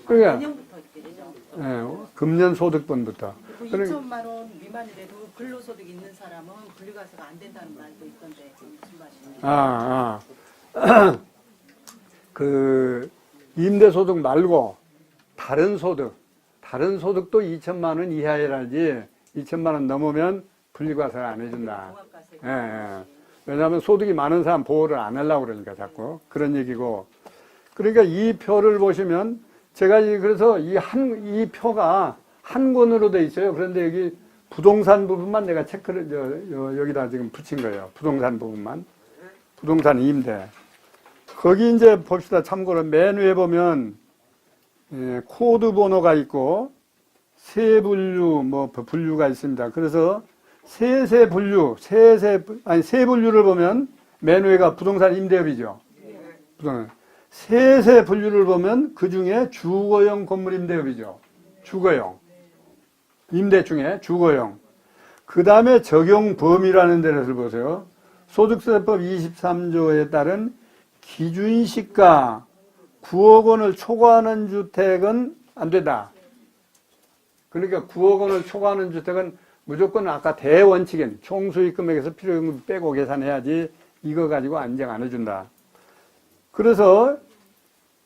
그러니까 내년부터 있게 내년부터. 예, 금년 소득분부터. 그 그러니까 2천만 원 미만이라도 근로소득 있는 사람은 분리과세가 안 된다는 말도 있던데 그게 무슨 말이에요? 그 임대소득 말고 다른 소득도 2천만 원 이하라지 2천만 원 넘으면 분리과세를 안 해준다. 종합과세. 예, 예. 왜냐하면 소득이 많은 사람 보호를 안 하려고 그러니까 자꾸 그런 얘기고. 그러니까 이 표를 보시면 제가 그래서 이 표가 한 권으로 돼 있어요. 그런데 여기 부동산 부분만 내가 체크를 여기다 지금 붙인 거예요. 부동산 부분만. 부동산 임대. 거기 이제 봅시다. 참고로 맨 위에 보면 코드 번호가 있고 세 분류 분류가 있습니다. 그래서 세 분류 세 분류를 보면 맨 위가 부동산 임대업이죠. 부동산. 세 분류를 보면 그 중에 주거용 건물 임대업이죠. 주거용. 임대 중에 주거용. 그 다음에 적용 범위라는 데를 보세요. 소득세법 23조에 따른 기준시가 9억 원을 초과하는 주택은 안 된다. 그러니까 9억 원을 초과하는 주택은 무조건 아까 대원칙인 총수익 금액에서 필요금 빼고 계산해야지 이거 가지고 안정 안 해준다. 그래서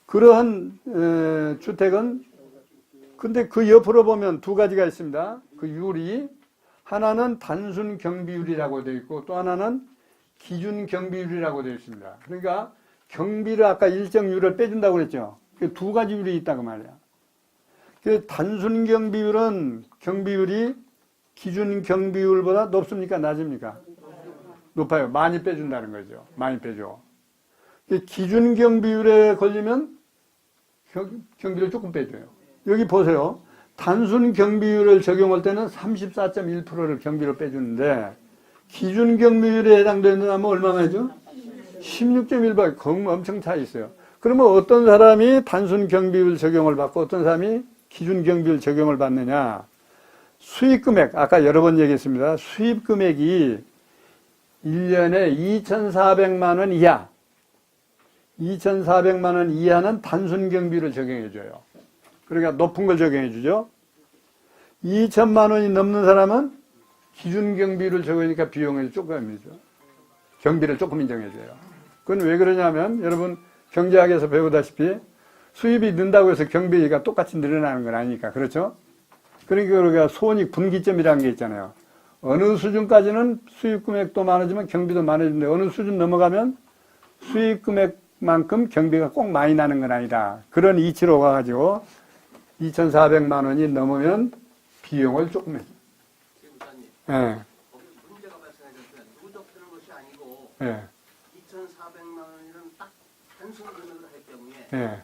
그러한 주택은 근데 그 옆으로 보면 두 가지가 있습니다. 그 율이 하나는 단순 경비율이라고 되어 있고 또 하나는 기준 경비율이라고 되어 있습니다. 그러니까 경비를 아까 일정 율을 빼준다고 그랬죠. 그 두 가지 율이 있다고 말이야. 그 단순 경비율은 경비율이 기준 경비율보다 높습니까? 낮습니까? 높아요. 많이 빼준다는 거죠. 많이 빼줘. 기준 경비율에 걸리면 경비를 조금 빼줘요. 여기 보세요. 단순 경비율을 적용할 때는 34.1%를 경비로 빼주는데 기준 경비율에 해당되는 얼마나 하죠? 16.1밖에 엄청 차이 있어요. 그러면 어떤 사람이 단순 경비율 적용을 받고 어떤 사람이 기준 경비율 적용을 받느냐? 수입 금액, 아까 여러 번 얘기했습니다. 수입 금액이 1년에 2,400만 원 이하, 2,400만 원 이하는 단순 경비율을 적용해줘요. 그러니까 높은 걸 적용해주죠. 2천만 원이 넘는 사람은 기준 경비를 적으니까 비용을 조금이죠. 경비를 조금 인정해줘요. 그건 왜 그러냐면 여러분 경제학에서 배우다시피 수입이 는다고 해서 경비가 똑같이 늘어나는 건 아니니까. 그렇죠? 그러니까 우리가 손익 분기점이라는 게 있잖아요. 어느 수준까지는 수입 금액도 많아지면 경비도 많아지는데 어느 수준 넘어가면 수입 금액만큼 경비가 꼭 많이 나는 건 아니다. 그런 이치로 가가지고 2,400만 원이 넘으면 비용을 조금 해줘. 지부장님, 예. 문제가 발생하셨어요. 누적 되는 것이 아니고 예. 2,400만 원이라는 딱 단순 금액을 할 경우에 예.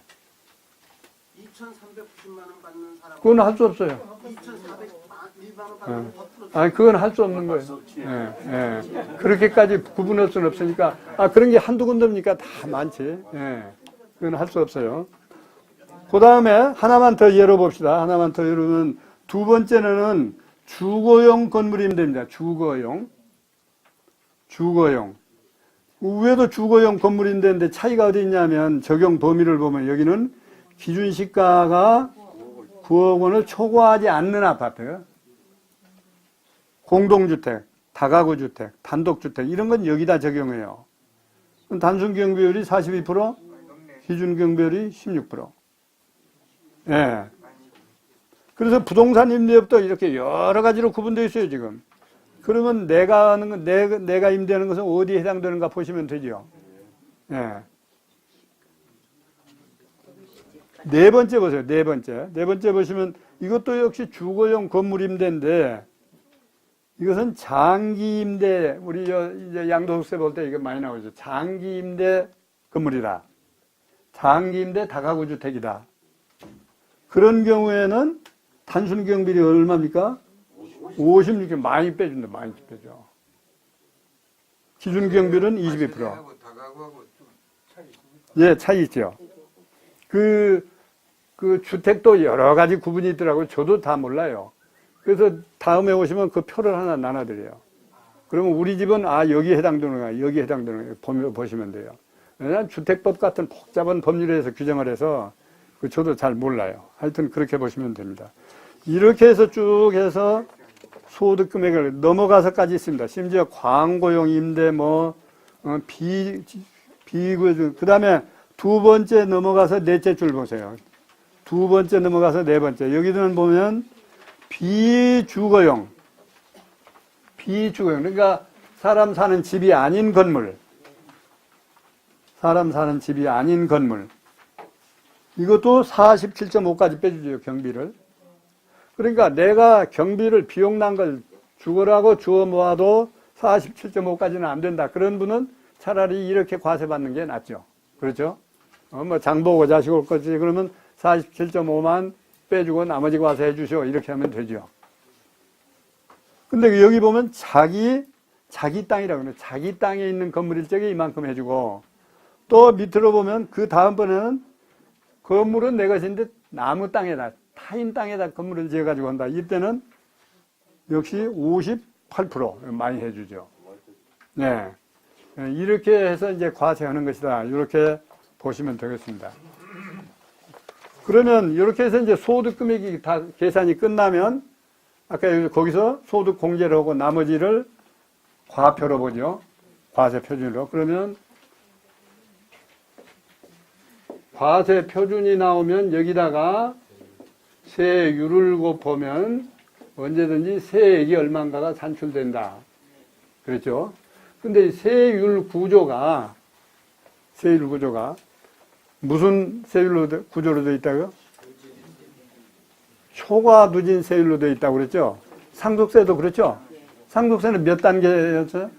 2,390만 원 받는 사람은 그건 할 수 없어요. 2,401만 원 받는 더 풀어. 아니, 그건 할 수 없는 거예요. 예, 예. 그렇게까지 구분할 수는 없으니까, 그런 게 한두 군데입니까? 다 많지. 예. 그건 할 수 없어요. 그 다음에 하나만 더 예로 봅시다. 하나만 더 예로는 두 번째는 주거용 건물 임대입니다. 주거용. 위에도 주거용 건물 임대인데 차이가 어디 있냐면 적용 범위를 보면 여기는 기준 시가가 9억 원을 초과하지 않는 아파트. 공동주택, 다가구주택, 단독주택 이런 건 여기다 적용해요. 단순 경비율이 42%, 기준 경비율이 16%. 예. 그래서 부동산 임대업도 이렇게 여러 가지로 구분되어 있어요, 지금. 그러면 내가 하는 건, 내가 임대하는 것은 어디에 해당되는가 보시면 되죠. 예. 네 번째 보세요, 네 번째. 네 번째 보시면 이것도 역시 주거용 건물 임대인데 이것은 장기 임대, 우리 이제 양도소득세 볼 때 이거 많이 나오죠. 장기 임대 건물이다. 장기 임대 다가구 주택이다. 그런 경우에는 단순 경비율이 얼마입니까? 56. 많이 빼준다. 많이 빼줘. 기준 경비율은 22%. 예, 차이 있죠. 그 주택도 여러 가지 구분이 있더라고요. 저도 다 몰라요. 그래서 다음에 오시면 그 표를 하나 나눠드려요. 그러면 우리 집은 여기에 해당되는가, 여기에 해당되는가 보시면 돼요. 왜냐하면 주택법 같은 복잡한 법률에서 규정을 해서 저도 잘 몰라요. 하여튼 그렇게 보시면 됩니다. 이렇게 해서 쭉 해서 소득 금액을 넘어가서까지 있습니다. 심지어 광고용 임대 그 다음에 두 번째 넘어가서 넷째 줄 보세요. 두 번째 넘어가서 네 번째. 여기는 보면 비주거용. 그러니까 사람 사는 집이 아닌 건물. 사람 사는 집이 아닌 건물. 이것도 47.5까지 빼주죠, 경비를. 그러니까 내가 경비를 비용 난 걸 주거라고 주어 모아도 47.5까지는 안 된다. 그런 분은 차라리 이렇게 과세받는 게 낫죠. 그렇죠? 장보고 자식 올 거지. 그러면 47.5만 빼주고 나머지 과세해 주시오. 이렇게 하면 되죠. 근데 여기 보면 자기 땅이라고 그래요. 자기 땅에 있는 건물일 적에 이만큼 해주고 또 밑으로 보면 그 다음번에는 건물은 내 것인데 나무 땅에다, 타인 땅에다 건물을 지어가지고 한다. 이때는 역시 58% 많이 해주죠. 네. 이렇게 해서 이제 과세하는 것이다. 이렇게 보시면 되겠습니다. 그러면 이렇게 해서 이제 소득 금액이 다 계산이 끝나면 아까 거기서 소득 공제를 하고 나머지를 과표로 보죠. 과세 표준으로. 그러면 과세 표준이 나오면 여기다가 세율을 곱하면 언제든지 세액이 얼마인가가 산출된다. 그렇죠? 근데 세율 구조가 무슨 세율로 구조로 되어 있다고요? 초과 누진 세율로 되어 있다고 그랬죠? 상속세도 그렇죠? 상속세는 몇 단계였어요?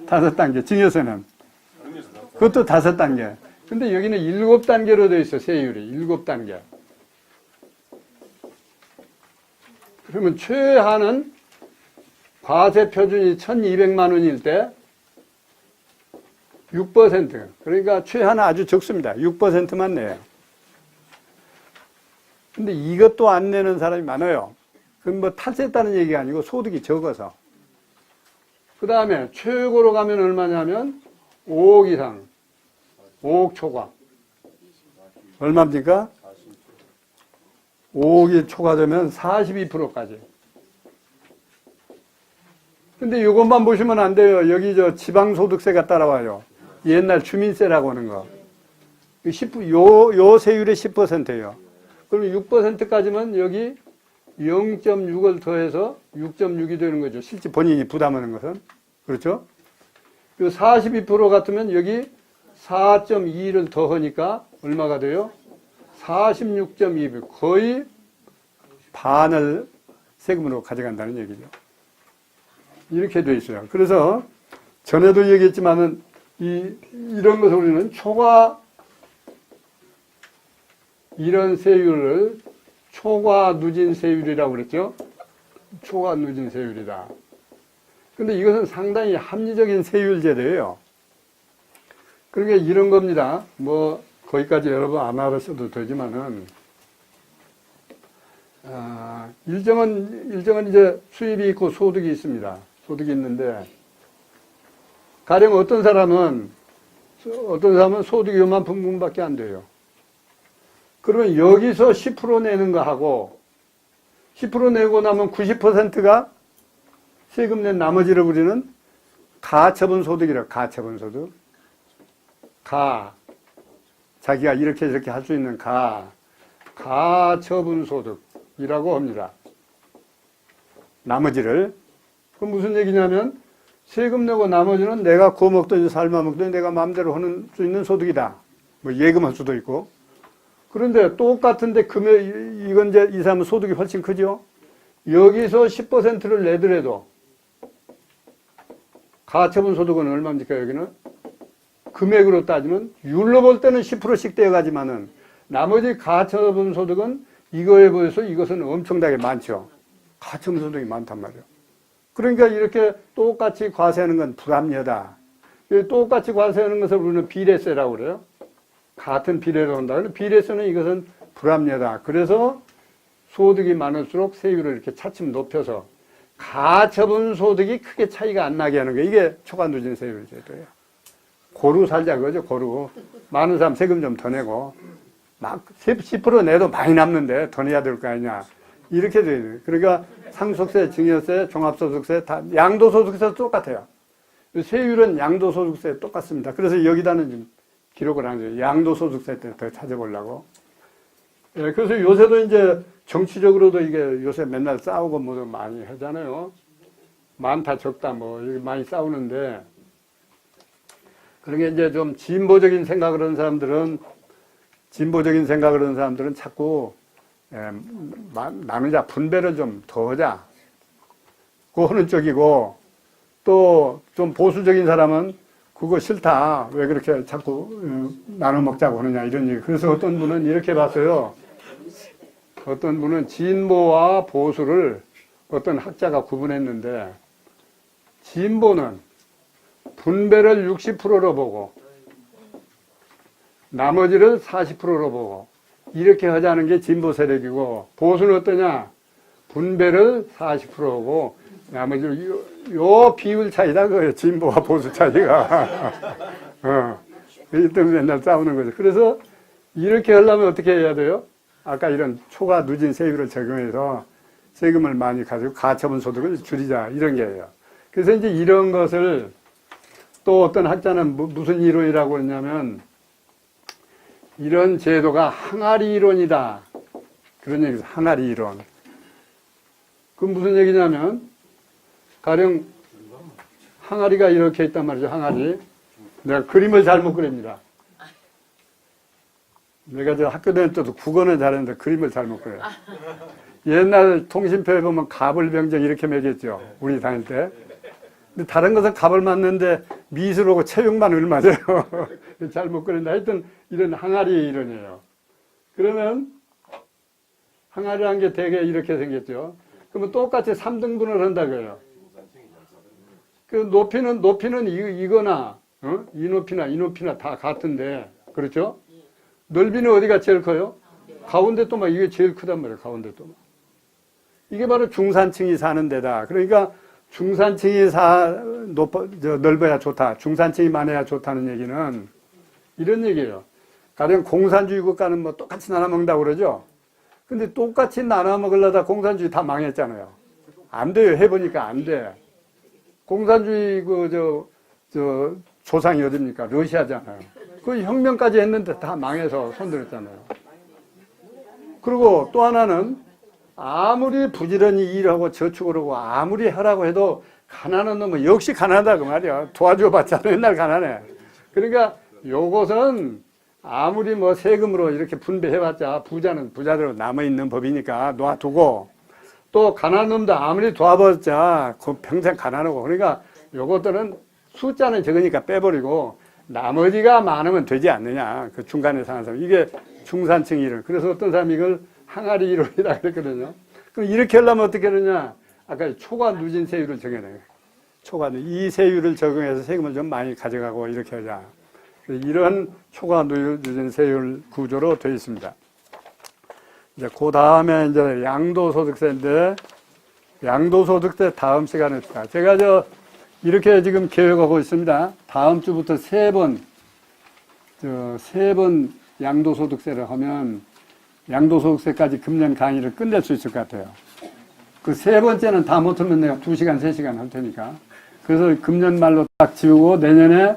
5단계. 증여세는? 그것도 5단계. 근데 여기는 7단계로 되어 있어, 세율이. 7단계. 그러면 최하는 과세 표준이 1,200만 원일 때 6%. 그러니까 최하는 아주 적습니다. 6%만 내요. 근데 이것도 안 내는 사람이 많아요. 그건 뭐 탈세했다는 얘기가 아니고 소득이 적어서. 그 다음에 최고로 가면 얼마냐면 5억 이상. 5억 초과. 얼마입니까? 5억이 초과되면 42%까지. 근데 이것만 보시면 안 돼요. 여기 지방소득세가 따라와요. 옛날 주민세라고 하는 거. 요 세율의 10%예요. 그러면 6%까지면 여기 0.6을 더해서 6.6이 되는 거죠. 실제 본인이 부담하는 것은. 그렇죠? 42% 같으면 여기 4.2를 더하니까 얼마가 돼요? 46.2. 거의 반을 세금으로 가져간다는 얘기죠. 이렇게 돼 있어요. 그래서 전에도 얘기했지만은 이런 것을 우리는 초과 이런 세율을 초과 누진 세율이라고 그랬죠. 초과 누진 세율이다. 근데 이것은 상당히 합리적인 세율 제도예요. 그러니까 이런 겁니다. 뭐 거기까지 여러분 안 알아셔도 되지만은 일정한 이제 수입이 있고 소득이 있습니다. 소득이 있는데 가령 어떤 사람은 소득이 요만큼밖에 안 돼요. 그러면 여기서 10% 내는 거 하고 10% 내고 나면 90%가 세금 낸 나머지를 우리는 가처분 소득이라고, 가처분 소득. 자기가 이렇게 저렇게 할 수 있는 가처분 소득이라고 합니다. 나머지를. 그럼 무슨 얘기냐면, 세금 내고 나머지는 내가 구워 먹든지 삶아 먹든지 내가 마음대로 하는 수 있는 소득이다. 뭐 예금할 수도 있고. 그런데 똑같은데 금액, 이건 이제 이 사람은 소득이 훨씬 크죠? 여기서 10%를 내더라도 가처분 소득은 얼마입니까, 여기는? 금액으로 따지면, 율로 볼 때는 10%씩 떼어가지만은, 나머지 가처분 소득은 이거에 비해서 이것은 엄청나게 많죠. 가처분 소득이 많단 말이에요. 그러니까 이렇게 똑같이 과세하는 건 불합리하다. 똑같이 과세하는 것을 우리는 비례세라고 그래요. 같은 비례로 한다. 근데 비례세는 이것은 불합리하다. 그래서 소득이 많을수록 세율을 이렇게 차츰 높여서 가처분 소득이 크게 차이가 안 나게 하는 게 이게 초과누진 세율 제도예요. 고루 살자 그거죠, 고루. 많은 사람 세금 좀 더 내고 막 10% 내도 많이 남는데 더 내야 될 거 아니냐. 이렇게 돼요. 그러니까 상속세, 증여세, 종합소득세, 다 양도소득세 똑같아요. 세율은 양도소득세 똑같습니다. 그래서 여기다는 좀 기록을 한 거예요. 양도소득세 때 더 찾아보려고. 예, 그래서 요새도 이제 정치적으로도 이게 요새 맨날 싸우고 뭐 많이 하잖아요. 많다 적다 뭐 많이 싸우는데, 그러게 이제 좀 진보적인 생각을 하는 사람들은 자꾸 나누자, 분배를 좀 더 하자 그거 하는 쪽이고, 또 좀 보수적인 사람은 그거 싫다, 왜 그렇게 자꾸 나눠 먹자고 하느냐 이런 얘기. 그래서 어떤 분은 이렇게 봤어요. 어떤 분은 진보와 보수를 어떤 학자가 구분했는데, 진보는 분배를 60%로 보고 나머지를 40%로 보고 이렇게 하자는 게 진보 세력이고, 보수는 어떠냐? 분배를 40%고 나머지를 요 비율 차이다 그거예요. 진보와 보수 차이가. 이때문에 맨날 싸우는 거죠. 그래서 이렇게 하려면 어떻게 해야 돼요? 아까 이런 초과 누진 세율을 적용해서 세금을 많이 가지고 가처분 소득을 줄이자 이런 게예요. 그래서 이제 이런 것을 또 어떤 학자는 무슨 이론이라고 했냐면, 이런 제도가 항아리 이론이다. 그런 얘기죠. 항아리 이론. 그건 무슨 얘기냐면, 가령 항아리가 이렇게 있단 말이죠. 항아리. 내가 그림을 잘못 그립니다. 내가 저 학교 다닐 때도 국어는 잘했는데 그림을 잘못 그려요. 옛날 통신표에 보면 갑을병정 이렇게 매겼죠. 우리 다닐 때. 근데 다른 것은 갑을 맞는데 미술하고 체육만 을 맞아요. 잘못 그린다. 하여튼 이런 항아리 이론이에요. 그러면 항아리라는 게 되게 이렇게 생겼죠. 그러면 똑같이 3등분을 한다고요. 그 높이는 이거나 이 높이나 다 같은데, 그렇죠? 넓이는 어디가 제일 커요? 가운데 또막 이게 제일 크단 말이에요. 가운데 또막. 이게 바로 중산층이 사는 데다. 그러니까 중산층이 넓어야 좋다. 중산층이 많아야 좋다는 얘기는 이런 얘기예요. 가령 공산주의 국가는 뭐 똑같이 나눠 먹는다고 그러죠. 근데 똑같이 나눠 먹으려다 공산주의 다 망했잖아요. 안 돼요. 해보니까 안 돼. 공산주의 조상이 어딥니까? 러시아잖아요. 그 혁명까지 했는데 다 망해서 손들었잖아요. 그리고 또 하나는 아무리 부지런히 일하고 저축을 하고 아무리 하라고 해도 가난한 놈은 역시 가난하다 그 말이야. 도와줘봤자 맨날 가난해. 그러니까 요것은 아무리 뭐 세금으로 이렇게 분배해봤자 부자는 부자대로 남아있는 법이니까 놔두고, 또 가난한 놈도 아무리 도와봤자 그 평생 가난하고, 그러니까 요것들은 숫자는 적으니까 빼버리고 나머지가 많으면 되지 않느냐. 그 중간에 사는 사람. 이게 중산층 이론. 그래서 어떤 사람이 이걸 항아리 이론이라 그랬거든요. 그럼 이렇게 하려면 어떻게 하느냐. 아까 초과 누진 세율을 정해놔요. 이 세율을 적용해서 세금을 좀 많이 가져가고 이렇게 하자. 이런 초과 누진 세율 구조로 되어 있습니다. 이제 그 다음에 이제 양도소득세인데, 양도소득세 다음 시간에 제가 이렇게 지금 계획하고 있습니다. 다음 주부터 세 번 양도소득세를 하면 양도소득세까지 금년 강의를 끝낼 수 있을 것 같아요. 그 세 번째는 다 못하면 내가 2시간, 3시간 할 테니까. 그래서 금년 말로 딱 지우고 내년에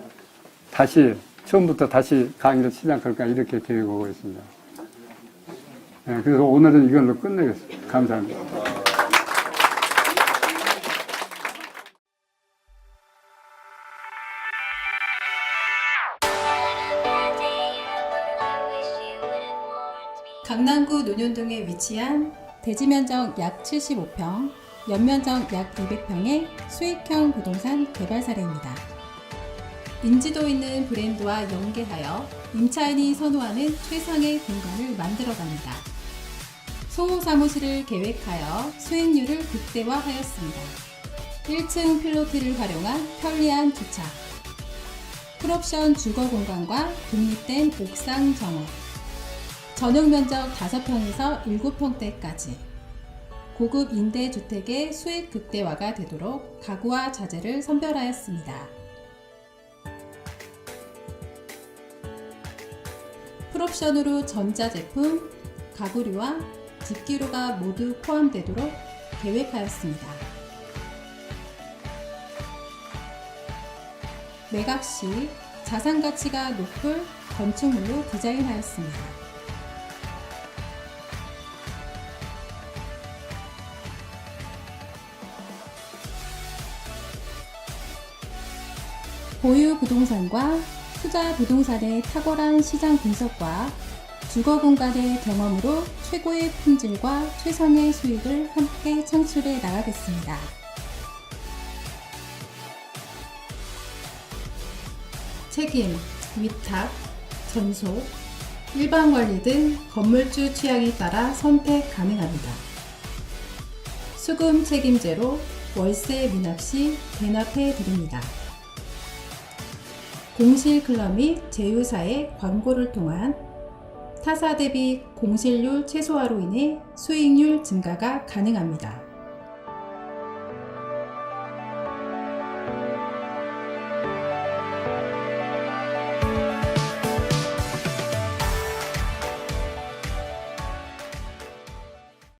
다시 처음부터 다시 강의를 시작할까 이렇게 계획하고 있습니다. 네, 그래서 오늘은 이걸로 끝내겠습니다. 감사합니다. 강남구 논현동에 위치한 대지면적 약 75평, 연면적 약 200평의 수익형 부동산 개발 사례입니다. 인지도 있는 브랜드와 연계하여 임차인이 선호하는 최상의 공간을 만들어갑니다. 소호 사무실을 계획하여 수익률을 극대화하였습니다. 1층 필로티를 활용한 편리한 주차, 풀옵션 주거 공간과 독립된 옥상 정원, 전용 면적 5평에서 7평대까지 고급 임대주택의 수익 극대화가 되도록 가구와 자재를 선별하였습니다. 풀옵션으로 전자제품, 가구류와 집기류가 모두 포함되도록 계획하였습니다. 매각 시 자산가치가 높을 건축물로 디자인하였습니다. 보유 부동산과 투자 부동산의 탁월한 시장 분석과 주거 공간의 경험으로 최고의 품질과 최상의 수익을 함께 창출해 나가겠습니다. 책임, 위탁, 전소, 일반 관리 등 건물주 취향에 따라 선택 가능합니다. 수금 책임제로 월세 미납 시 대납해 드립니다. 공실 클럽 및 제휴사의 광고를 통한 타사 대비 공실률 최소화로 인해 수익률 증가가 가능합니다.